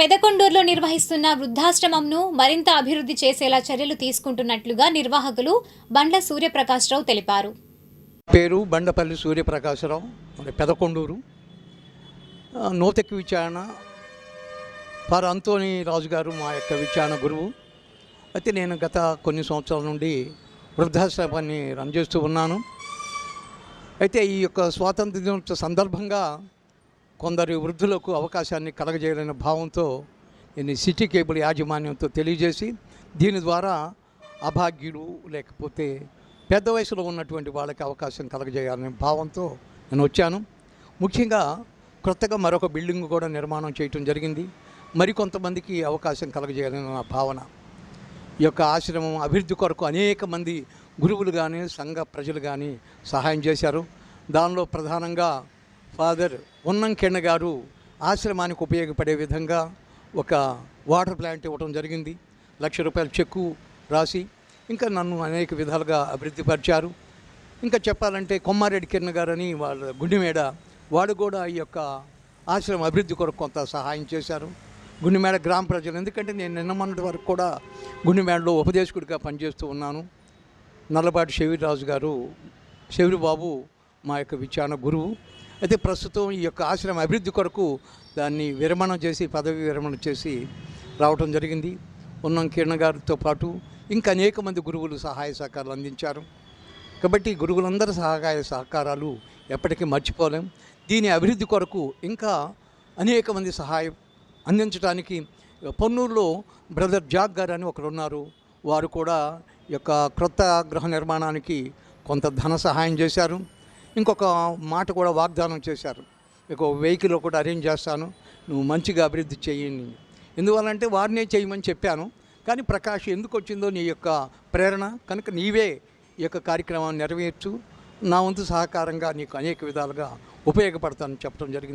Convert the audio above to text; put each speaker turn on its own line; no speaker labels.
పెదకొండూరులో నిర్వహిస్తున్న వృద్ధాశ్రమంను మరింత అభివృద్ధి చేసేలా చర్యలు తీసుకుంటున్నట్లుగా నిర్వాహకులు బండ్ల సూర్యప్రకాశ్రావు తెలిపారు.
పేరు బండపల్లి సూర్యప్రకాశ్రావు, పెదకొండూరు. నూతెక్కి విచారణ ఫర్ అంతోని రాజు గారు మా యొక్క విచారణ గురువు. అయితే నేను గత కొన్ని సంవత్సరాల నుండి వృద్ధాశ్రమాన్ని రన్ చేస్తూ ఉన్నాను. అయితే ఈ యొక్క స్వాతంత్ర దినోత్సవ సందర్భంగా కొందరు వృద్ధులకు అవకాశాన్ని కలగజేయాలనే భావంతో నేను సిటీ కేబుల్ యాజమాన్యంతో తెలియజేసి దీని ద్వారా అభాగ్యులు లేకపోతే పెద్ద వయసులో ఉన్నటువంటి వాళ్ళకి అవకాశం కలగజేయాలనే భావంతో నేను వచ్చాను. ముఖ్యంగా కొత్తగా మరొక బిల్డింగ్ కూడా నిర్మాణం చేయటం జరిగింది. మరికొంతమందికి అవకాశం కలగజేయాలని నా భావన. ఈ యొక్క ఆశ్రమం అభివృద్ధి కొరకు అనేక మంది గురువులు కానీ సంఘ ప్రజలు కానీ సహాయం చేశారు. దానిలో ప్రధానంగా ఫాదర్ ఉన్నంకెన్న గారు ఆశ్రమానికి ఉపయోగపడే విధంగా ఒక వాటర్ ప్లాంట్ ఇవ్వడం జరిగింది. ₹1,00,000 చెక్కు రాసి ఇంకా నన్ను అనేక విధాలుగా అభివృద్ధి పరిచారు. ఇంకా చెప్పాలంటే కొమ్మారెడ్డి కిరణ్ గారని వాళ్ళ గుండెమేడ వాడు కూడా ఈ యొక్క ఆశ్రమం అభివృద్ధి కొరకు కొంత సహాయం చేశారు. గుండెమేడ గ్రామ ప్రజలు, ఎందుకంటే నేను నిన్న మొన్నటి వరకు కూడా గుండెమేడలో ఉపదేశకుడిగా పనిచేస్తూ ఉన్నాను. నల్లబాటి శేవిరాజు గారు, శేవిరి బాబు మా యొక్క విచారణ గురువు. అయితే ప్రస్తుతం ఈ యొక్క ఆశ్రమ అభివృద్ధి కొరకు దాన్ని విరమణ చేసి పదవి విరమణ చేసి రావటం జరిగింది. ఉన్నం కిరణ్ గారితో పాటు ఇంకా అనేక మంది గురువులు సహాయ సహకారాలు అందించారు. కాబట్టి గురువులందరి సహాయ సహకారాలు ఎప్పటికీ మర్చిపోలేం. దీని అభివృద్ధి కొరకు ఇంకా అనేక మంది సహాయం అందించడానికి పొన్నూరులో బ్రదర్ జాక్ గారు అని ఒకరు ఉన్నారు. వారు కూడా ఈ యొక్క క్రొత్త గృహ నిర్మాణానికి కొంత ధన సహాయం చేశారు. ఇంకొక మాట కూడా వాగ్దానం చేశారు, ఒక వెహికల్ కూడా అరేంజ్ చేస్తాను, నువ్వు మంచిగా అభివృద్ధి చేయని. ఎందువల్లంటే వారినే చేయమని చెప్పాను. కానీ ప్రకాష్ ఎందుకు వచ్చిందో నీ యొక్క ప్రేరణ కనుక నీవే ఈ యొక్క కార్యక్రమాన్ని నెరవేర్చు, నా వంతు సహకారంగా నీకు అనేక విధాలుగా ఉపయోగపడతానని చెప్పడం జరిగింది.